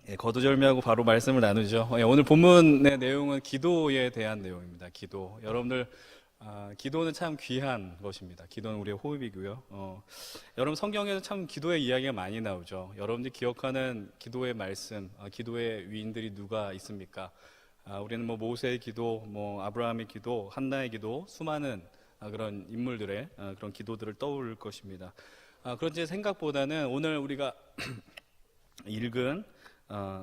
거두절미하고 바로 말씀을 나누죠. 오늘 본문의 내용은 기도에 대한 내용입니다. 기도. 여러분들, 기도는 참 귀한 것입니다. 기도는 우리의 호흡이고요. 여러분 성경에서 참 기도의 이야기가 많이 나오죠. 여러분들이 기억하는 기도의 말씀, 기도의 위인들이 누가 있습니까? 우리는 뭐 모세의 기도, 뭐 아브라함의 기도, 한나의 기도, 수많은 그런 인물들의 그런 기도들을 떠올릴 것입니다. 그런지 생각보다는 오늘 우리가 읽은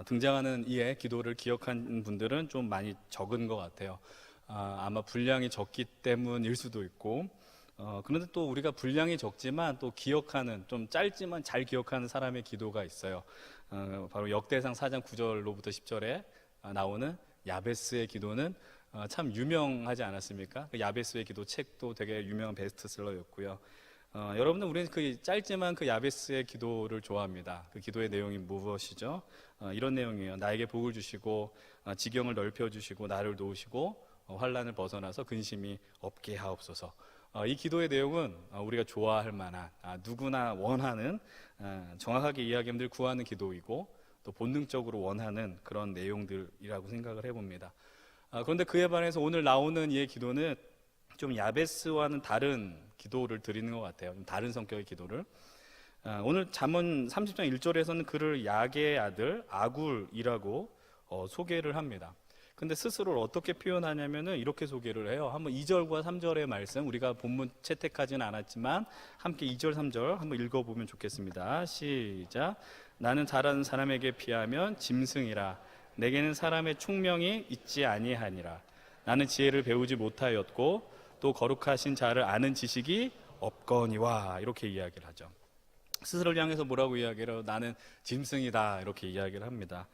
등장하는 이의 기도를 기억한 분들은 좀 많이 적은 것 같아요. 아마 분량이 적기 때문일 수도 있고, 그런데 또 우리가 분량이 적지만 또 기억하는, 좀 짧지만 잘 기억하는 사람의 기도가 있어요. 바로 역대상 4장 9절로부터 10절에 나오는 야베스의 기도는 참 유명하지 않았습니까? 그 야베스의 기도 책도 되게 유명한 베스트셀러였고요. 여러분들, 우리는 그 짧지만 그 야베스의 기도를 좋아합니다. 그 기도의 내용이 무엇이죠? 이런 내용이에요. 나에게 복을 주시고 지경을 넓혀주시고 나를 도우시고 환난을 벗어나서 근심이 없게 하옵소서. 이 기도의 내용은 우리가 좋아할 만한, 누구나 원하는, 정확하게 이야기하면 늘 구하는 기도이고 또 본능적으로 원하는 그런 내용들이라고 생각을 해봅니다. 그런데 그에 반해서 오늘 나오는 이의 기도는 좀 야베스와는 다른 기도를 드리는 것 같아요. 좀 다른 성격의 기도를. 오늘 잠언 30장 1절에서는 그를 야게의 아들 아굴이라고 소개를 합니다. 근데 스스로를 어떻게 표현하냐면은 이렇게 소개를 해요. 한번 2절과 3절의 말씀, 우리가 본문 채택하지는 않았지만 함께 2절 3절 한번 읽어보면 좋겠습니다. 시작. 나는 잘하는 사람에게 피하면 짐승이라. 내게는 사람의 총명이 있지 아니하니라. 나는 지혜를 배우지 못하였고 또 거룩하신 자를 아는 지식이 없거니와. 이렇게 이야기를 하죠. 스스로를 향해서 뭐라고 이야기를 해요? 나는 짐승이다, 이렇게 이야기를 합니다.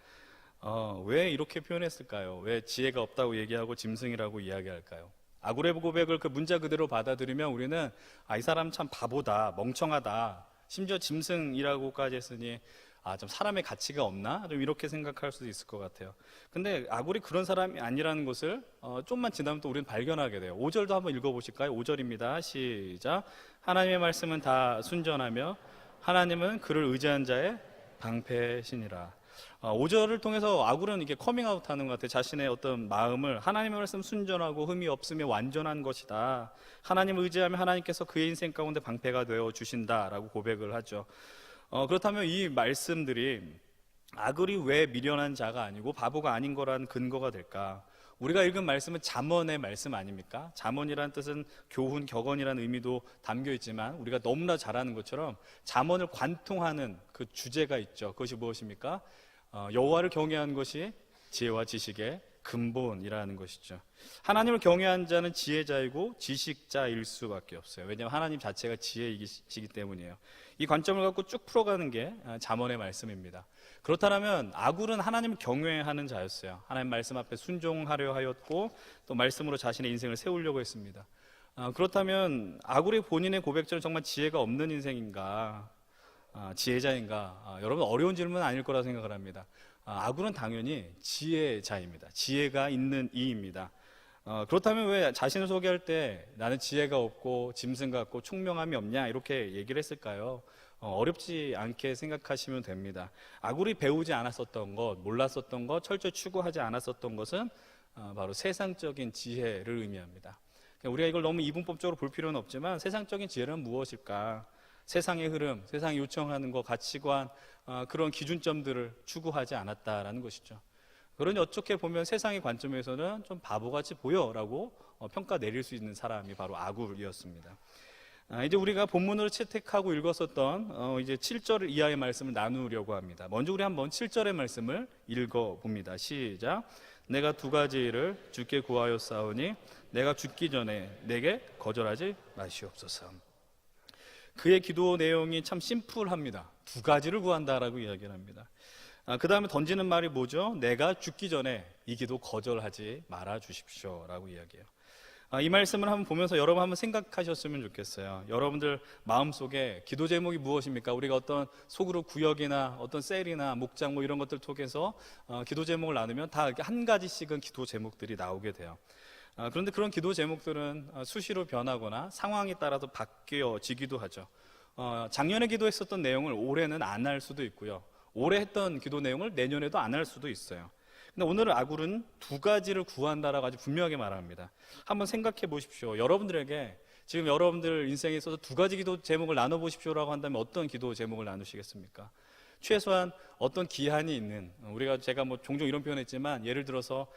왜 이렇게 표현했을까요? 왜 지혜가 없다고 얘기하고 짐승이라고 이야기할까요? 아굴의 고백을 그 문자 그대로 받아들이면 우리는 이 사람 참 바보다, 멍청하다, 심지어 짐승이라고까지 했으니 좀 사람의 가치가 없나? 좀 이렇게 생각할 수도 있을 것 같아요. 근데 아굴이 그런 사람이 아니라는 것을 좀만 지나면 또 우리는 발견하게 돼요. 5절도 한번 읽어보실까요? 5절입니다. 시작. 하나님의 말씀은 다 순전하며 하나님은 그를 의지한 자의 방패시니라. 5절을 통해서 아굴은 이게 커밍아웃 하는 것 같아요. 자신의 어떤 마음을, 하나님의 말씀 순전하고 흠이 없으며 완전한 것이다, 하나님을 의지하면 하나님께서 그의 인생 가운데 방패가 되어 주신다라고 고백을 하죠. 그렇다면 이 말씀들이 아굴이 왜 미련한 자가 아니고 바보가 아닌 거라는 근거가 될까? 우리가 읽은 말씀은 잠언의 말씀 아닙니까? 잠언이라는 뜻은 교훈, 격언이라는 의미도 담겨 있지만 우리가 너무나 잘 아는 것처럼 잠언을 관통하는 그 주제가 있죠. 그것이 무엇입니까? 여호와를 경외하는 것이 지혜와 지식의 근본이라는 것이죠. 하나님을 경외하는 자는 지혜자이고 지식자일 수밖에 없어요. 왜냐하면 하나님 자체가 지혜이시기 때문이에요. 이 관점을 갖고 쭉 풀어가는 게 잠언의 말씀입니다. 그렇다면 아굴은 하나님을 경외하는 자였어요. 하나님 말씀 앞에 순종하려 하였고 또 말씀으로 자신의 인생을 세우려고 했습니다. 그렇다면 아굴이 본인의 고백처럼 정말 지혜가 없는 인생인가, 지혜자인가? 여러분, 어려운 질문은 아닐 거라 생각을 합니다. 아굴은 당연히 지혜자입니다. 지혜가 있는 이입니다. 그렇다면 왜 자신을 소개할 때 나는 지혜가 없고 짐승 같고 총명함이 없냐, 이렇게 얘기를 했을까요? 어렵지 않게 생각하시면 됩니다. 아굴이 배우지 않았었던 것, 몰랐었던 것, 철저히 추구하지 않았었던 것은 바로 세상적인 지혜를 의미합니다. 우리가 이걸 너무 이분법적으로 볼 필요는 없지만 세상적인 지혜는 무엇일까? 세상의 흐름, 세상이 요청하는 것, 가치관, 그런 기준점들을 추구하지 않았다라는 것이죠. 그러니 어떻게 보면 세상의 관점에서는 좀 바보같이 보여라고 평가 내릴 수 있는 사람이 바로 아굴이었습니다. 이제 우리가 본문으로 채택하고 읽었었던 이제 7절 이하의 말씀을 나누려고 합니다. 먼저 우리 한번 7절의 말씀을 읽어봅니다. 시작. 내가 두 가지 일을 주께 구하였사오니 내가 죽기 전에 내게 거절하지 마시옵소서. 그의 기도 내용이 참 심플합니다. 두 가지를 구한다라고 이야기를 합니다. 그 다음에 던지는 말이 뭐죠? 내가 죽기 전에 이 기도 거절하지 말아 주십시오 라고 이야기해요. 이 말씀을 한번 보면서 여러분 한번 생각하셨으면 좋겠어요. 여러분들 마음속에 기도 제목이 무엇입니까? 우리가 어떤 속으로 구역이나 어떤 셀이나 목장 뭐 이런 것들 통해서 기도 제목을 나누면 다 한 가지씩은 기도 제목들이 나오게 돼요. 그런데 그런 기도 제목들은 수시로 변하거나 상황에 따라서 바뀌어지기도 하죠. 작년에 기도했었던 내용을 올해는 안 할 수도 있고요. 올해 했던 기도 내용을 내년에도 안 할 수도 있어요. 근데 오늘은 아굴은 두 가지를 구한다라고 아주 분명하게 말합니다. 한번 생각해 보십시오. 여러분들에게 지금 여러분들 인생에 있어서 두 가지 기도 제목을 나눠보십시오라고 한다면 어떤 기도 제목을 나누시겠습니까? 최소한 어떤 기한이 있는, 제가 종종 이런 표현했지만 예를 들어서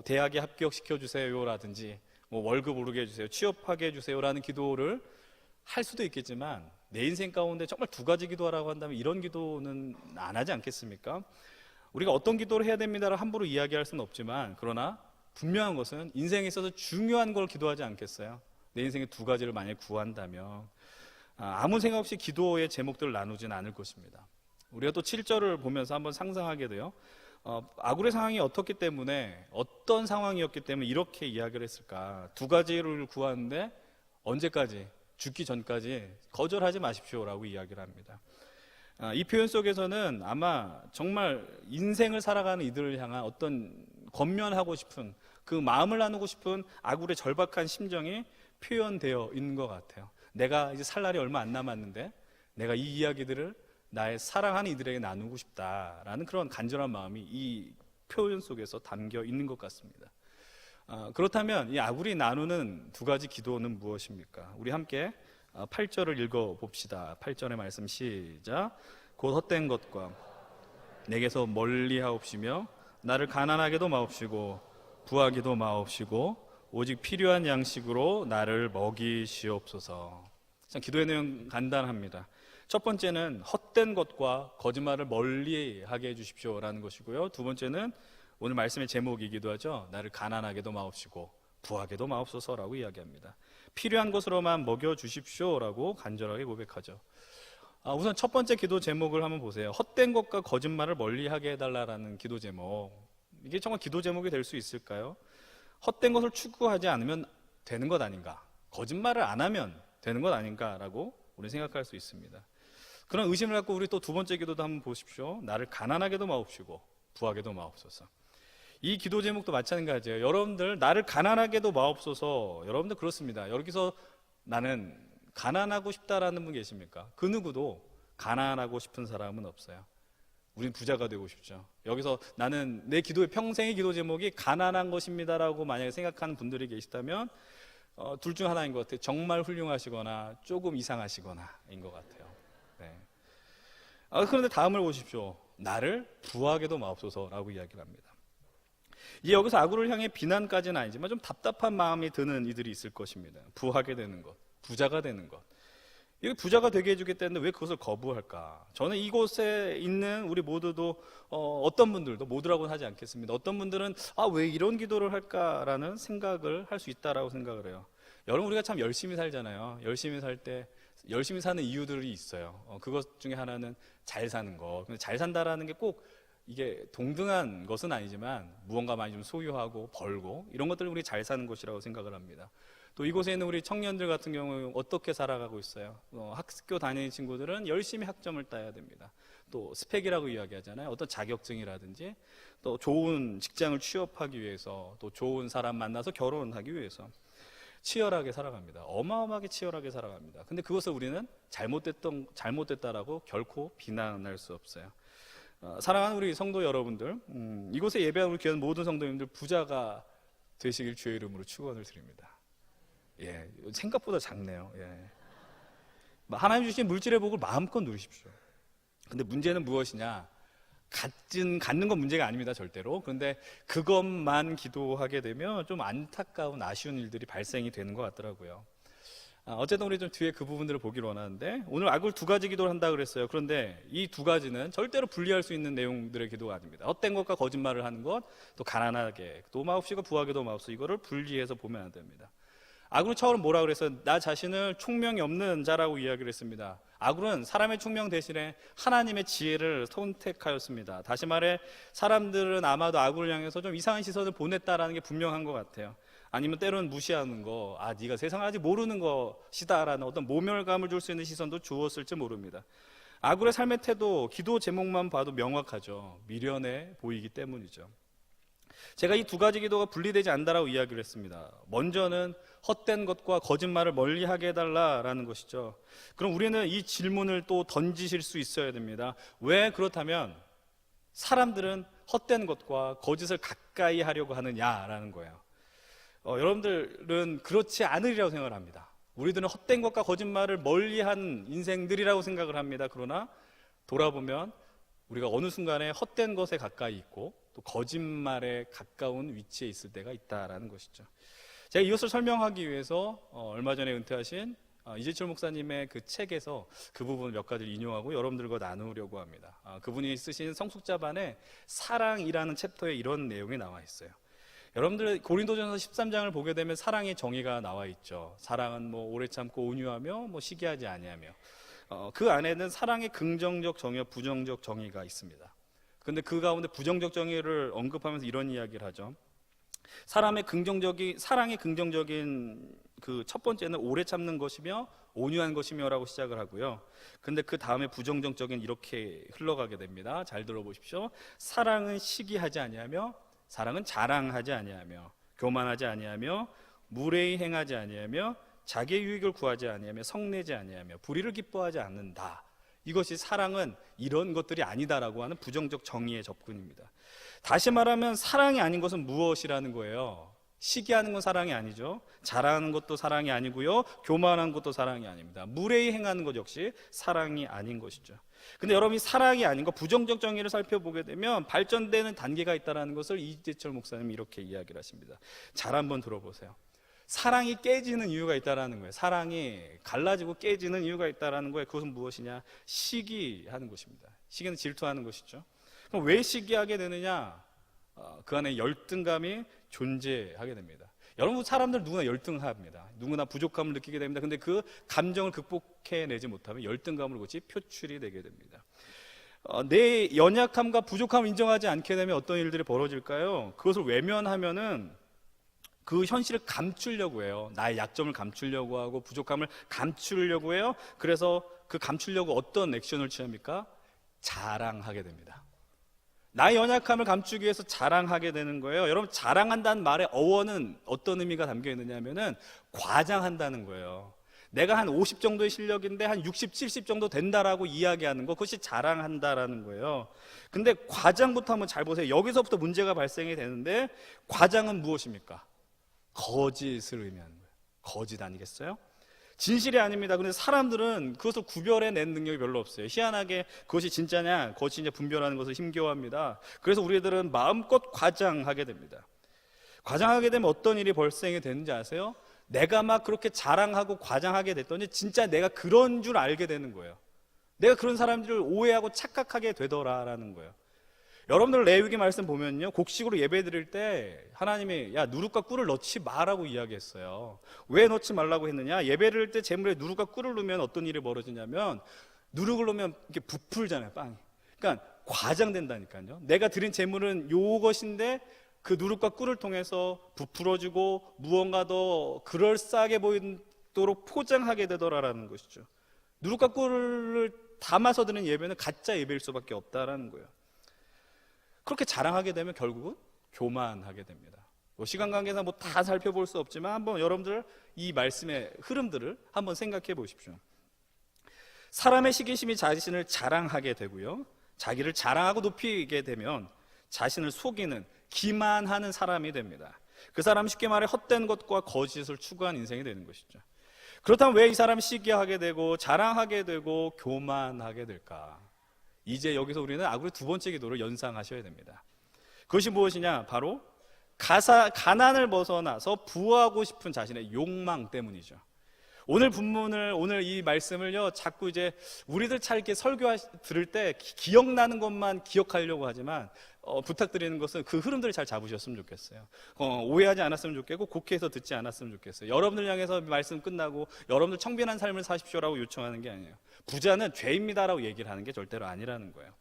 대학에 합격시켜 주세요라든지 월급 오르게 해주세요, 취업하게 해주세요라는 기도를 할 수도 있겠지만 내 인생 가운데 정말 두 가지 기도하라고 한다면 이런 기도는 안 하지 않겠습니까? 우리가 어떤 기도를 해야 됩니다를 함부로 이야기할 수는 없지만, 그러나 분명한 것은 인생에 있어서 중요한 걸 기도하지 않겠어요? 내 인생에 두 가지를 만약에 구한다면 아무 생각 없이 기도의 제목들을 나누지는 않을 것입니다. 우리가 또 7절을 보면서 한번 상상하게 돼요. 아굴의 상황이 어떻기 때문에, 어떤 상황이었기 때문에 이렇게 이야기를 했을까? 두 가지를 구하는데 언제까지? 죽기 전까지 거절하지 마십시오라고 이야기를 합니다. 이 표현 속에서는 아마 정말 인생을 살아가는 이들을 향한 어떤 권면하고 싶은, 그 마음을 나누고 싶은 아굴의 절박한 심정이 표현되어 있는 것 같아요. 내가 이제 살 날이 얼마 안 남았는데 내가 이 이야기들을 나의 사랑하는 이들에게 나누고 싶다라는 그런 간절한 마음이 이 표현 속에서 담겨 있는 것 같습니다. 그렇다면 이 아굴이 나누는 두 가지 기도는 무엇입니까? 우리 함께 8절을 읽어봅시다. 8절의 말씀 시작. 곧 헛된 것과 내게서 멀리 하옵시며 나를 가난하게도 마옵시고 부하게도 마옵시고 오직 필요한 양식으로 나를 먹이시옵소서. 참 기도의 내용 간단합니다. 첫 번째는 헛된 것과 거짓말을 멀리하게 해주십시오라는 것이고요. 두 번째는 오늘 말씀의 제목이기도 하죠. 나를 가난하게도 마옵시고 부하게도 마옵소서라고 이야기합니다. 필요한 것으로만 먹여주십시오라고 간절하게 고백하죠. 우선 첫 번째 기도 제목을 한번 보세요. 헛된 것과 거짓말을 멀리하게 해달라는 기도 제목. 이게 정말 기도 제목이 될 수 있을까요? 헛된 것을 추구하지 않으면 되는 것 아닌가? 거짓말을 안 하면 되는 것 아닌가라고 우리 생각할 수 있습니다. 그런 의심을 갖고 우리 또 두 번째 기도도 한번 보십시오. 나를 가난하게도 마옵시고 부하게도 마옵소서. 이 기도 제목도 마찬가지예요. 여러분들 나를 가난하게도 마옵소서. 여러분들 그렇습니다. 여기서 나는 가난하고 싶다라는 분 계십니까? 그 누구도 가난하고 싶은 사람은 없어요. 우린 부자가 되고 싶죠. 여기서 나는 내 기도의 평생의 기도 제목이 가난한 것입니다라고 만약에 생각하는 분들이 계시다면 둘 중 하나인 것 같아요. 정말 훌륭하시거나 조금 이상하시거나인 것 같아요. 네. 그런데 다음을 보십시오. 나를 부하게도 마옵소서라고 이야기를 합니다. 이제 여기서 아굴을 향해 비난까지는 아니지만 좀 답답한 마음이 드는 이들이 있을 것입니다. 부하게 되는 것, 부자가 되는 것. 이거 부자가 되게 해주겠다는데 왜 그것을 거부할까? 저는 이곳에 있는 우리 모두도 어떤 분들도, 모두라고는 하지 않겠습니다. 어떤 분들은 왜 이런 기도를 할까라는 생각을 할 수 있다라고 생각을 해요. 여러분, 우리가 참 열심히 살잖아요. 열심히 살 때 열심히 사는 이유들이 있어요. 그것 중에 하나는 잘 사는 거. 근데 잘 산다라는 게 꼭 이게 동등한 것은 아니지만 무언가 많이 좀 소유하고 벌고 이런 것들을 우리 잘 사는 것이라고 생각을 합니다. 또 이곳에 있는 우리 청년들 같은 경우 어떻게 살아가고 있어요? 학교 다니는 친구들은 열심히 학점을 따야 됩니다. 또 스펙이라고 이야기하잖아요. 어떤 자격증이라든지 또 좋은 직장을 취업하기 위해서, 또 좋은 사람 만나서 결혼하기 위해서 치열하게 살아갑니다. 어마어마하게 치열하게 살아갑니다. 근데 그것을 우리는 잘못됐다라고 결코 비난할 수 없어요. 사랑하는 우리 성도 여러분들, 이곳에 예배한 우리 귀한 모든 성도님들 부자가 되시길 주의 이름으로 축원을 드립니다. 예, 생각보다 작네요. 예. 하나님 주신 물질의 복을 마음껏 누리십시오. 근데 문제는 무엇이냐? 갖는 건 문제가 아닙니다, 절대로. 그런데 그것만 기도하게 되면 좀 안타까운, 아쉬운 일들이 발생이 되는 것 같더라고요. 어쨌든 우리 좀 뒤에 그 부분들을 보기를 원하는데, 오늘 아굴 두 가지 기도를 한다 그랬어요. 그런데 이 두 가지는 절대로 분리할 수 있는 내용들의 기도가 아닙니다. 헛된 것과 거짓말을 하는 것, 또 가난하게 도 마옵시고 부하게 도 마옵소서, 이거를 분리해서 보면 안 됩니다. 아굴은 처음 뭐라 그랬어요? 나 자신을 총명이 없는 자라고 이야기를 했습니다. 아굴은 사람의 총명 대신에 하나님의 지혜를 선택하였습니다. 다시 말해 사람들은 아마도 아굴을 향해서 좀 이상한 시선을 보냈다라는 게 분명한 것 같아요. 아니면 때로는 무시하는 거, 네가 세상을 아직 모르는 것이다라는 어떤 모멸감을 줄 수 있는 시선도 주었을지 모릅니다. 아굴의 삶의 태도, 기도 제목만 봐도 명확하죠. 미련해 보이기 때문이죠. 제가 이 두 가지 기도가 분리되지 않는다라고 이야기를 했습니다. 먼저는 헛된 것과 거짓말을 멀리하게 해달라라는 것이죠. 그럼 우리는 이 질문을 또 던지실 수 있어야 됩니다. 왜 그렇다면 사람들은 헛된 것과 거짓을 가까이 하려고 하느냐라는 거예요. 여러분들은 그렇지 않으리라고 생각을 합니다. 우리들은 헛된 것과 거짓말을 멀리한 인생들이라고 생각을 합니다. 그러나 돌아보면 우리가 어느 순간에 헛된 것에 가까이 있고 또 거짓말에 가까운 위치에 있을 때가 있다라는 것이죠. 제가 이것을 설명하기 위해서 얼마 전에 은퇴하신 이재철 목사님의 그 책에서 그 부분 몇 가지를 인용하고 여러분들과 나누려고 합니다. 그분이 쓰신 성숙자반에 사랑이라는 챕터에 이런 내용이 나와 있어요. 여러분들 고린도전서 13장을 보게 되면 사랑의 정의가 나와 있죠. 사랑은 뭐 오래 참고 온유하며 뭐 시기하지 아니하며, 그 안에는 사랑의 긍정적 정의와 부정적 정의가 있습니다. 그런데 그 가운데 부정적 정의를 언급하면서 이런 이야기를 하죠. 사랑의 긍정적인 그 첫 번째는 오래 참는 것이며 온유한 것이며라고 시작을 하고요. 근데 그 다음에 부정적인 이렇게 흘러가게 됩니다. 잘 들어보십시오. 사랑은 시기하지 아니하며, 사랑은 자랑하지 아니하며, 교만하지 아니하며, 무례히 행하지 아니하며, 자기의 유익을 구하지 아니하며, 성내지 아니하며, 불의를 기뻐하지 않는다. 이것이 사랑은 이런 것들이 아니다라고 하는 부정적 정의의 접근입니다. 다시 말하면 사랑이 아닌 것은 무엇이라는 거예요? 시기하는 건 사랑이 아니죠. 자랑하는 것도 사랑이 아니고요. 교만한 것도 사랑이 아닙니다. 무례히 행하는 것 역시 사랑이 아닌 것이죠. 근데 여러분이 사랑이 아닌 것, 부정적 정의를 살펴보게 되면 발전되는 단계가 있다는 것을 이재철 목사님이 이렇게 이야기를 하십니다. 잘 한번 들어보세요. 사랑이 깨지는 이유가 있다는 거예요. 사랑이 갈라지고 깨지는 이유가 있다는 거예요. 그것은 무엇이냐? 시기하는 것입니다. 시기는 질투하는 것이죠. 그럼 왜 시기하게 되느냐? 그 안에 열등감이 존재하게 됩니다. 여러분, 사람들 누구나 열등합니다. 누구나 부족함을 느끼게 됩니다. 근데 그 감정을 극복해내지 못하면 열등감으로 그것이 표출이 되게 됩니다. 내 연약함과 부족함을 인정하지 않게 되면 어떤 일들이 벌어질까요? 그것을 외면하면은 그 현실을 감추려고 해요. 나의 약점을 감추려고 하고 부족함을 감추려고 해요. 그래서 그 감추려고 어떤 액션을 취합니까? 자랑하게 됩니다. 나의 연약함을 감추기 위해서 자랑하게 되는 거예요. 여러분, 자랑한다는 말의 어원은 어떤 의미가 담겨 있느냐 하면은 과장한다는 거예요. 내가 한 50 정도의 실력인데 한 60, 70 정도 된다라고 이야기하는 거, 그것이 자랑한다라는 거예요. 근데 과장부터 한번 잘 보세요. 여기서부터 문제가 발생이 되는데, 과장은 무엇입니까? 거짓을 의미하는 거예요. 거짓 아니겠어요? 진실이 아닙니다. 그런데 사람들은 그것을 구별해낸 능력이 별로 없어요. 희한하게 그것이 진짜냐 거짓이냐 분별하는 것을 힘겨워합니다. 그래서 우리들은 마음껏 과장하게 됩니다. 과장하게 되면 어떤 일이 발생이 되는지 아세요? 내가 막 그렇게 자랑하고 과장하게 됐더니 진짜 내가 그런 줄 알게 되는 거예요. 내가 그런 사람들을 오해하고 착각하게 되더라라는 거예요. 여러분들 레위기 말씀 보면요, 곡식으로 예배 드릴 때 하나님이 야 누룩과 꿀을 넣지 마라고 이야기했어요. 왜 넣지 말라고 했느냐? 예배 드릴 때 제물에 누룩과 꿀을 넣으면 어떤 일이 벌어지냐면, 누룩을 넣으면 이렇게 부풀잖아요, 빵이. 그러니까 과장된다니까요. 내가 드린 제물은 요것인데 그 누룩과 꿀을 통해서 부풀어지고 무언가 더 그럴싸하게 보이도록 포장하게 되더라라는 것이죠. 누룩과 꿀을 담아서 드는 예배는 가짜 예배일 수밖에 없다라는 거예요. 그렇게 자랑하게 되면 결국은 교만하게 됩니다. 시간 관계상 뭐 다 살펴볼 수 없지만 한번 여러분들 이 말씀의 흐름들을 한번 생각해 보십시오. 사람의 시기심이 자신을 자랑하게 되고요, 자기를 자랑하고 높이게 되면 자신을 속이는, 기만하는 사람이 됩니다. 그 사람은 쉽게 말해 헛된 것과 거짓을 추구한 인생이 되는 것이죠. 그렇다면 왜 이 사람이 시기하게 되고 자랑하게 되고 교만하게 될까? 이제 여기서 우리는 아구의 두 번째 기도를 연상하셔야 됩니다. 그것이 무엇이냐? 바로 가난을 벗어나서 부하고 싶은 자신의 욕망 때문이죠. 오늘 이 말씀을요, 자꾸 이제 우리들 잘 이렇게 설교 들을 때 기억나는 것만 기억하려고 하지만, 부탁드리는 것은 그 흐름들을 잘 잡으셨으면 좋겠어요. 오해하지 않았으면 좋겠고, 곡해서 듣지 않았으면 좋겠어요. 여러분들 향해서 말씀 끝나고 여러분들 청빈한 삶을 사십시오라고 요청하는 게 아니에요. 부자는 죄입니다라고 얘기를 하는 게 절대로 아니라는 거예요.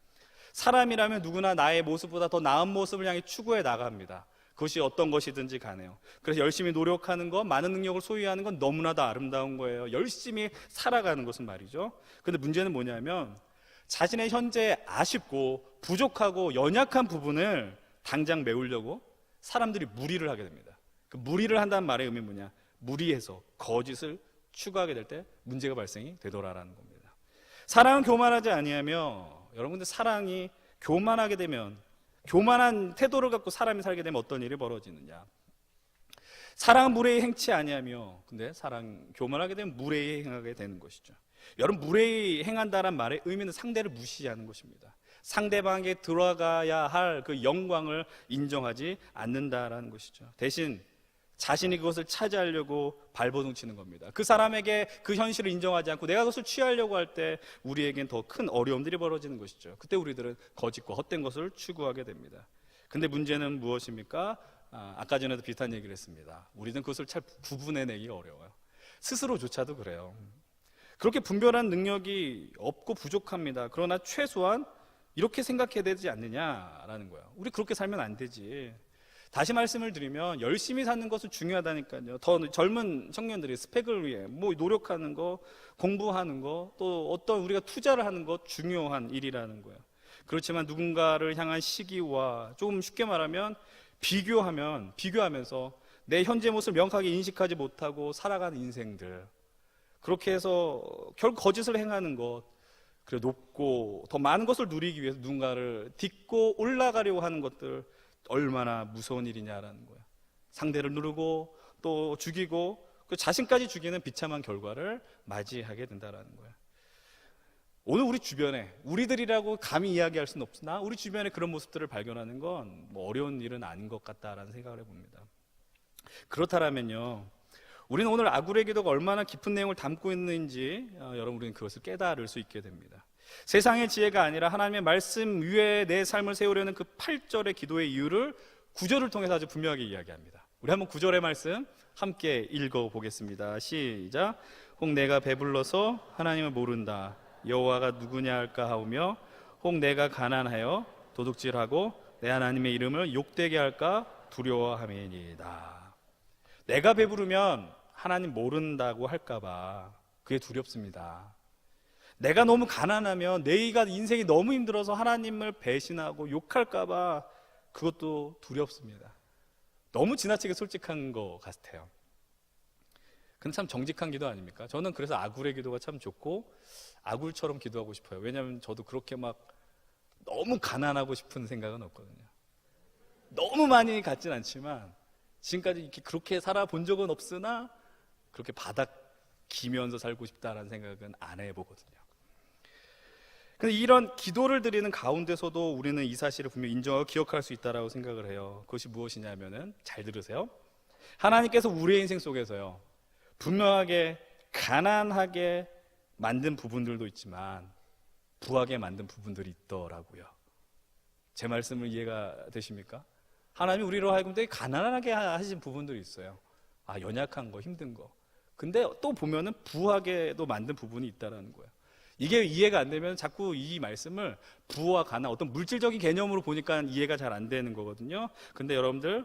사람이라면 누구나 나의 모습보다 더 나은 모습을 향해 추구해 나갑니다. 그것이 어떤 것이든지 가네요. 그래서 열심히 노력하는 것, 많은 능력을 소유하는 건 너무나도 아름다운 거예요. 열심히 살아가는 것은 말이죠. 그런데 문제는 뭐냐면, 자신의 현재 아쉽고 부족하고 연약한 부분을 당장 메우려고 사람들이 무리를 하게 됩니다. 그 무리를 한다는 말의 의미는 뭐냐? 무리해서 거짓을 추구하게 될 때 문제가 발생이 되더라라는 겁니다. 사랑은 교만하지 아니하며, 여러분들 사랑이 교만하게 되면, 교만한 태도를 갖고 사람이 살게 되면 어떤 일이 벌어지느냐? 사랑은 무례히 행치 아니하며, 근데 사랑 교만하게 되면 무례히 행하게 되는 것이죠. 여러분, 무례히 행한다는 말의 의미는 상대를 무시하는 것입니다. 상대방에게 들어가야 할 그 영광을 인정하지 않는다라는 것이죠. 대신 자신이 그것을 차지하려고 발버둥 치는 겁니다. 그 사람에게 그 현실을 인정하지 않고 내가 그것을 취하려고 할 때 우리에겐 더 큰 어려움들이 벌어지는 것이죠. 그때 우리들은 거짓과 헛된 것을 추구하게 됩니다. 근데 문제는 무엇입니까? 아까 전에도 비슷한 얘기를 했습니다. 우리는 그것을 잘 구분해내기가 어려워요. 스스로조차도 그래요. 그렇게 분별한 능력이 없고 부족합니다. 그러나 최소한 이렇게 생각해야 되지 않느냐라는 거예요. 우리 그렇게 살면 안 되지. 다시 말씀을 드리면 열심히 사는 것은 중요하다니까요. 더 젊은 청년들이 스펙을 위해 뭐 노력하는 거, 공부하는 거, 또 어떤 우리가 투자를 하는 것 중요한 일이라는 거예요. 그렇지만 누군가를 향한 시기와 조금 쉽게 말하면 비교하면서 내 현재 모습을 명확하게 인식하지 못하고 살아가는 인생들, 그렇게 해서 결국 거짓을 행하는 것, 그래 높고 더 많은 것을 누리기 위해서 누군가를 딛고 올라가려고 하는 것들, 얼마나 무서운 일이냐라는 거예요. 상대를 누르고 또 죽이고 그 자신까지 죽이는 비참한 결과를 맞이하게 된다라는 거예요. 오늘 우리 주변에, 우리들이라고 감히 이야기할 수는 없으나 우리 주변에 그런 모습들을 발견하는 건 뭐 어려운 일은 아닌 것 같다라는 생각을 해봅니다. 그렇다면요, 우리는 오늘 아굴의 기도가 얼마나 깊은 내용을 담고 있는지 여러분, 우리는 그것을 깨달을 수 있게 됩니다. 세상의 지혜가 아니라 하나님의 말씀 위에 내 삶을 세우려는 그 8절의 기도의 이유를 9절을 통해서 아주 분명하게 이야기합니다. 우리 한번 9절의 말씀 함께 읽어보겠습니다. 시작. 혹 내가 배불러서 하나님을 모른다, 여호와가 누구냐 할까 하오며, 혹 내가 가난하여 도둑질하고 내 하나님의 이름을 욕되게 할까 두려워함이니이다. 내가 배부르면 하나님 모른다고 할까봐 그게 두렵습니다. 내가 너무 가난하면, 내가 인생이 너무 힘들어서 하나님을 배신하고 욕할까봐 그것도 두렵습니다. 너무 지나치게 솔직한 것 같아요. 근데 참 정직한 기도 아닙니까? 저는 그래서 아굴의 기도가 참 좋고 아굴처럼 기도하고 싶어요. 왜냐하면 저도 그렇게 막 너무 가난하고 싶은 생각은 없거든요. 너무 많이 갖진 않지만 지금까지 이렇게 그렇게 살아본 적은 없으나 그렇게 바닥 기면서 살고 싶다라는 생각은 안 해보거든요. 근데 이런 기도를 드리는 가운데서도 우리는 이 사실을 분명히 인정하고 기억할 수 있다라고 생각을 해요. 그것이 무엇이냐면은, 잘 들으세요. 하나님께서 우리의 인생 속에서요, 분명하게 가난하게 만든 부분들도 있지만 부하게 만든 부분들이 있더라고요. 제 말씀을 이해가 되십니까? 하나님이 우리로 하여금 되게 가난하게 하신 부분들이 있어요. 연약한 거, 힘든 거. 근데 또 보면은 부하게도 만든 부분이 있다라는 거예요. 이게 이해가 안 되면 자꾸 이 말씀을 부와 가난, 어떤 물질적인 개념으로 보니까 이해가 잘 안 되는 거거든요. 근데 여러분들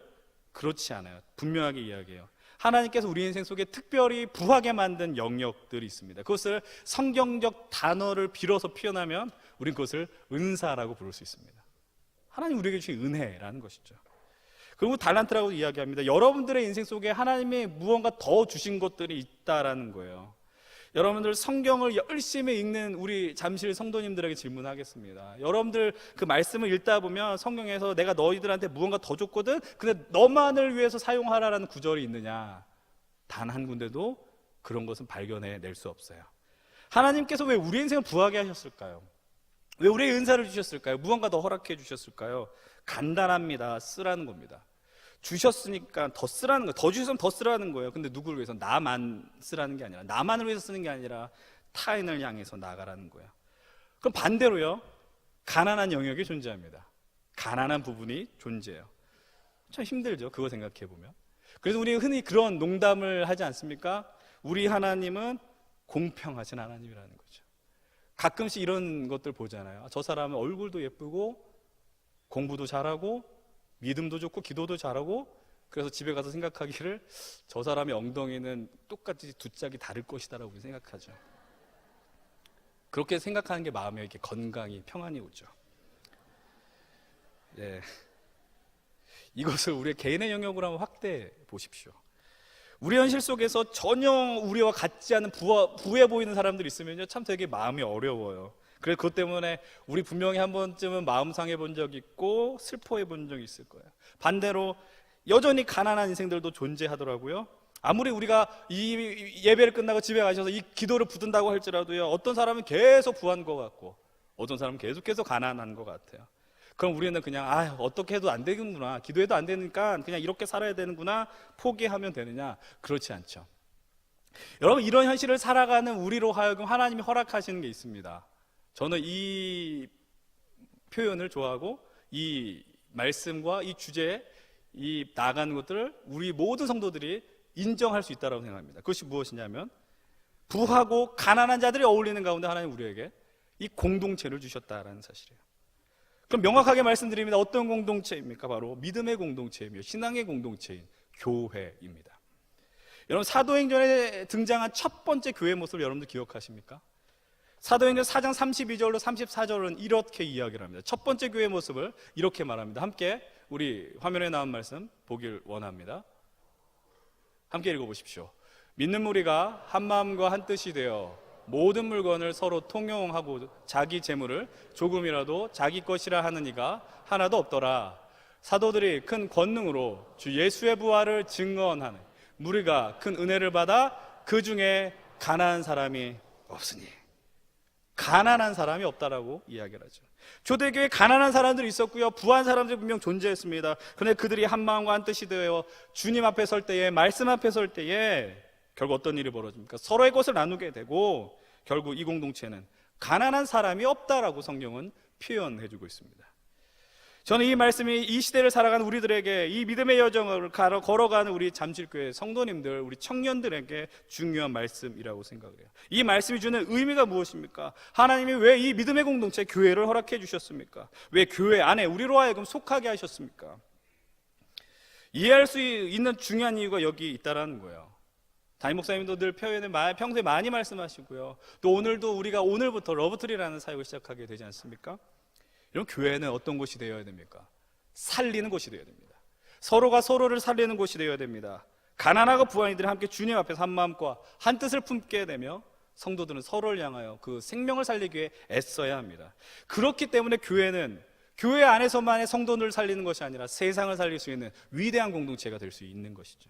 그렇지 않아요. 분명하게 이야기해요. 하나님께서 우리 인생 속에 특별히 부하게 만든 영역들이 있습니다. 그것을 성경적 단어를 빌어서 표현하면 우린 그것을 은사라고 부를 수 있습니다. 하나님 우리에게 주신 은혜라는 것이죠. 그리고 달란트라고 이야기합니다. 여러분들의 인생 속에 하나님이 무언가 더 주신 것들이 있다라는 거예요. 여러분들 성경을 열심히 읽는 우리 잠실 성도님들에게 질문하겠습니다. 여러분들 그 말씀을 읽다 보면 성경에서 내가 너희들한테 무언가 더 줬거든, 근데 너만을 위해서 사용하라라는 구절이 있느냐? 단 한 군데도 그런 것은 발견해낼 수 없어요. 하나님께서 왜 우리 인생을 부하게 하셨을까요? 왜 우리의 은사를 주셨을까요? 무언가 더 허락해 주셨을까요? 간단합니다. 쓰라는 겁니다. 주셨으니까 더 쓰라는 거예요. 더 주셨으면 더 쓰라는 거예요. 근데 누구를 위해서? 나만 쓰라는 게 아니라, 나만을 위해서 쓰는 게 아니라 타인을 향해서 나가라는 거예요. 그럼 반대로요, 가난한 영역이 존재합니다. 가난한 부분이 존재해요. 참 힘들죠, 그거 생각해 보면. 그래서 우리 흔히 그런 농담을 하지 않습니까? 우리 하나님은 공평하신 하나님이라는 거죠. 가끔씩 이런 것들 보잖아요. 저 사람은 얼굴도 예쁘고 공부도 잘하고 믿음도 좋고 기도도 잘하고, 그래서 집에 가서 생각하기를 저 사람의 엉덩이는 똑같이 두 짝이 다를 것이다라고 생각하죠. 그렇게 생각하는 게 마음에 이렇게 건강이, 평안이 오죠. 예. 이것을 우리의 개인의 영역으로 한번 확대해 보십시오. 우리 현실 속에서 전혀 우리와 같지 않은 부해 보이는 사람들이 있으면요, 참 되게 마음이 어려워요. 그래서 그것 때문에 우리 분명히 한 번쯤은 마음 상해 본 적 있고 슬퍼해 본 적이 있을 거예요. 반대로 여전히 가난한 인생들도 존재하더라고요. 아무리 우리가 이 예배를 끝나고 집에 가셔서 이 기도를 붙든다고 할지라도요, 어떤 사람은 계속 부한 것 같고 어떤 사람은 계속해서 가난한 것 같아요. 그럼 우리는 그냥 어떻게 해도 안 되는구나, 기도해도 안 되니까 그냥 이렇게 살아야 되는구나, 포기하면 되느냐? 그렇지 않죠. 여러분, 이런 현실을 살아가는 우리로 하여금 하나님이 허락하시는 게 있습니다. 저는 이 표현을 좋아하고 이 말씀과 이 주제에 이 나가는 것들을 우리 모든 성도들이 인정할 수 있다고 생각합니다. 그것이 무엇이냐면, 부하고 가난한 자들이 어울리는 가운데 하나님 우리에게 이 공동체를 주셨다라는 사실이에요. 그럼 명확하게 말씀드립니다. 어떤 공동체입니까? 바로 믿음의 공동체이며 신앙의 공동체인 교회입니다. 여러분, 사도행전에 등장한 첫 번째 교회 모습을 여러분들 기억하십니까? 사도행전 4장 32절로 34절은 이렇게 이야기를 합니다. 첫 번째 교회 모습을 이렇게 말합니다. 함께 우리 화면에 나온 말씀 보길 원합니다. 함께 읽어보십시오. 믿는 무리가 한 마음과 한 뜻이 되어 모든 물건을 서로 통용하고 자기 재물을 조금이라도 자기 것이라 하는 이가 하나도 없더라. 사도들이 큰 권능으로 주 예수의 부활을 증언하는 무리가 큰 은혜를 받아 그 중에 가난한 사람이 없으니. 가난한 사람이 없다라고 이야기를 하죠. 초대교회에 가난한 사람들이 있었고요, 부한 사람들이 분명 존재했습니다. 그런데 그들이 한 마음과 한 뜻이 되어 주님 앞에 설 때에, 말씀 앞에 설 때에 결국 어떤 일이 벌어집니까? 서로의 것을 나누게 되고 결국 이 공동체는 가난한 사람이 없다라고 성경은 표현해주고 있습니다. 저는 이 말씀이 이 시대를 살아가는 우리들에게, 이 믿음의 여정을 걸어가는 우리 잠실교회 성도님들, 우리 청년들에게 중요한 말씀이라고 생각을 해요. 이 말씀이 주는 의미가 무엇입니까? 하나님이 왜 이 믿음의 공동체 교회를 허락해 주셨습니까? 왜 교회 안에 우리로 하여금 속하게 하셨습니까? 이해할 수 있는 중요한 이유가 여기 있다라는 거예요. 담임 목사님도 늘 평소에 많이 말씀하시고요, 또 오늘도 우리가 오늘부터 러브트리라는 사역을 시작하게 되지 않습니까? 이런 교회는 어떤 곳이 되어야 됩니까? 살리는 곳이 되어야 됩니다. 서로가 서로를 살리는 곳이 되어야 됩니다. 가난하고 부한 이들이 함께 주님 앞에서 한 마음과 한 뜻을 품게 되며 성도들은 서로를 향하여 그 생명을 살리기 위해 애써야 합니다. 그렇기 때문에 교회는 교회 안에서만의 성도들을 살리는 것이 아니라 세상을 살릴 수 있는 위대한 공동체가 될 수 있는 것이죠.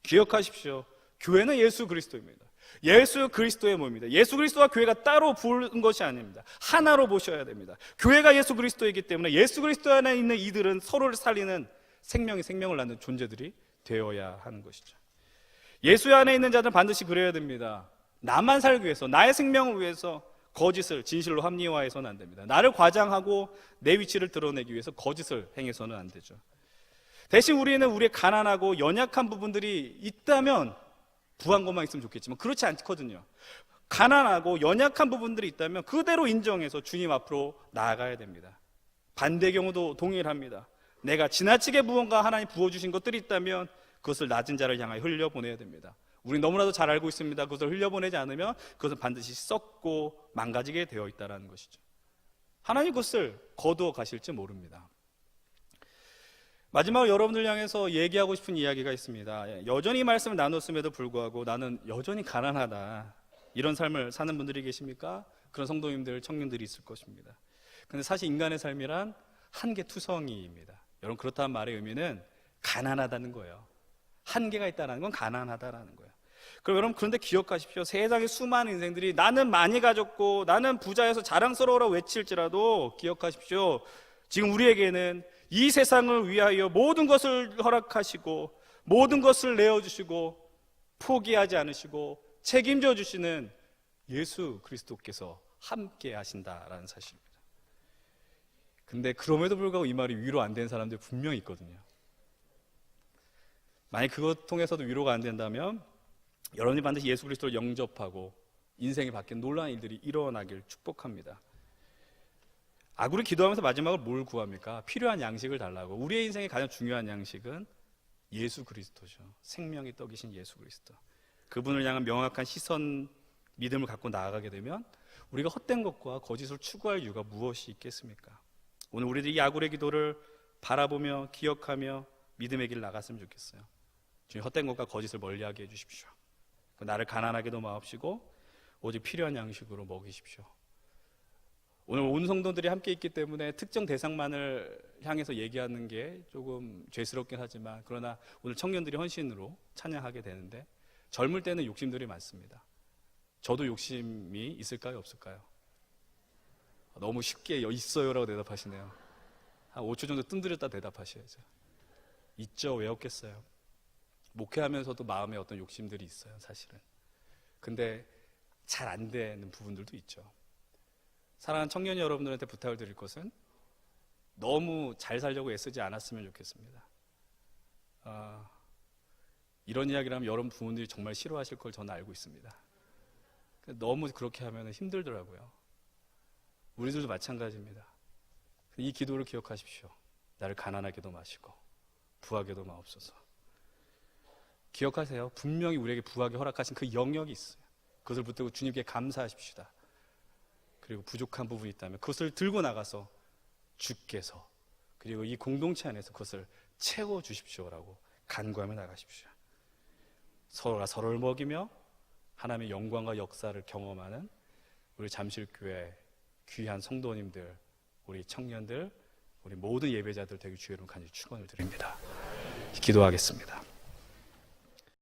기억하십시오. 교회는 예수 그리스도입니다. 예수 그리스도의 몸입니다. 예수 그리스도와 교회가 따로 부른 것이 아닙니다. 하나로 보셔야 됩니다. 교회가 예수 그리스도이기 때문에 예수 그리스도 안에 있는 이들은 서로를 살리는 생명이 생명을 낳는 존재들이 되어야 하는 것이죠. 예수 안에 있는 자들은 반드시 그래야 됩니다. 나만 살기 위해서, 나의 생명을 위해서 거짓을 진실로 합리화해서는 안 됩니다. 나를 과장하고 내 위치를 드러내기 위해서 거짓을 행해서는 안 되죠. 대신 우리는 우리의 가난하고 연약한 부분들이 있다면 부한 것만 있으면 좋겠지만 그렇지 않거든요. 가난하고 연약한 부분들이 있다면 그대로 인정해서 주님 앞으로 나아가야 됩니다. 반대 경우도 동일합니다. 내가 지나치게 무언가 하나님 부어주신 것들이 있다면 그것을 낮은 자를 향하여 흘려보내야 됩니다. 우리 너무나도 잘 알고 있습니다. 그것을 흘려보내지 않으면 그것은 반드시 썩고 망가지게 되어 있다는 것이죠. 하나님 그것을 거두어 가실지 모릅니다. 마지막으로 여러분들 향해서 얘기하고 싶은 이야기가 있습니다. 여전히 말씀을 나눴음에도 불구하고 나는 여전히 가난하다, 이런 삶을 사는 분들이 계십니까? 그런 성도님들, 청년들이 있을 것입니다. 근데 사실 인간의 삶이란 한계투성이입니다. 여러분, 그렇다는 말의 의미는 가난하다는 거예요. 한계가 있다는 건 가난하다라는 거예요. 그럼 여러분, 그런데 기억하십시오. 세상의 수많은 인생들이 나는 많이 가졌고 나는 부자여서 자랑스러워라고 외칠지라도 기억하십시오. 지금 우리에게는 이 세상을 위하여 모든 것을 허락하시고 모든 것을 내어주시고 포기하지 않으시고 책임져 주시는 예수 그리스도께서 함께 하신다라는 사실입니다. 근데 그럼에도 불구하고 이 말이 위로 안 되는 사람들이 분명히 있거든요. 만약 그것 통해서도 위로가 안 된다면 여러분이 반드시 예수 그리스도를 영접하고 인생이 바뀌는 놀라운 일들이 일어나길 축복합니다. 우리 기도하면서 마지막으로 뭘 구합니까? 필요한 양식을 달라고. 우리의 인생의 가장 중요한 양식은 예수 그리스도죠. 생명의 떡이신 예수 그리스도. 그분을 향한 명확한 시선, 믿음을 갖고 나아가게 되면 우리가 헛된 것과 거짓을 추구할 이유가 무엇이 있겠습니까? 오늘 우리들이 이 아굴의 기도를 바라보며 기억하며 믿음의 길 나갔으면 좋겠어요. 주님, 헛된 것과 거짓을 멀리하게 해주십시오. 나를 가난하게도 마옵시고 오직 필요한 양식으로 먹이십시오. 오늘 온 성도들이 함께 있기 때문에 특정 대상만을 향해서 얘기하는 게 조금 죄스럽긴 하지만, 그러나 오늘 청년들이 헌신으로 찬양하게 되는데, 젊을 때는 욕심들이 많습니다. 저도 욕심이 있을까요, 없을까요? 너무 쉽게 있어요라고 대답하시네요. 한 5초 정도 뜸들였다 대답하셔야죠. 있죠, 왜 없겠어요? 목회하면서도 마음에 어떤 욕심들이 있어요, 사실은. 근데 잘 안 되는 부분들도 있죠. 사랑하는 청년 여러분들한테 부탁을 드릴 것은 너무 잘 살려고 애쓰지 않았으면 좋겠습니다. 이런 이야기를 하면 여러분 부모님들이 정말 싫어하실 걸 저는 알고 있습니다. 너무 그렇게 하면 힘들더라고요. 우리들도 마찬가지입니다. 이 기도를 기억하십시오. 나를 가난하게도 마시고 부하게도 마옵소서. 기억하세요. 분명히 우리에게 부하게 허락하신 그 영역이 있어요. 그것을 붙들고 주님께 감사하십시다. 그리고 부족한 부분이 있다면 그것을 들고 나가서 주께서, 그리고 이 공동체 안에서 그것을 채워주십시오라고 간구하며 나가십시오. 서로가 서로를 먹이며 하나님의 영광과 역사를 경험하는 우리 잠실교회 귀한 성도님들, 우리 청년들, 우리 모든 예배자들 되기 주의 이름 간절히 축원을 드립니다. 기도하겠습니다.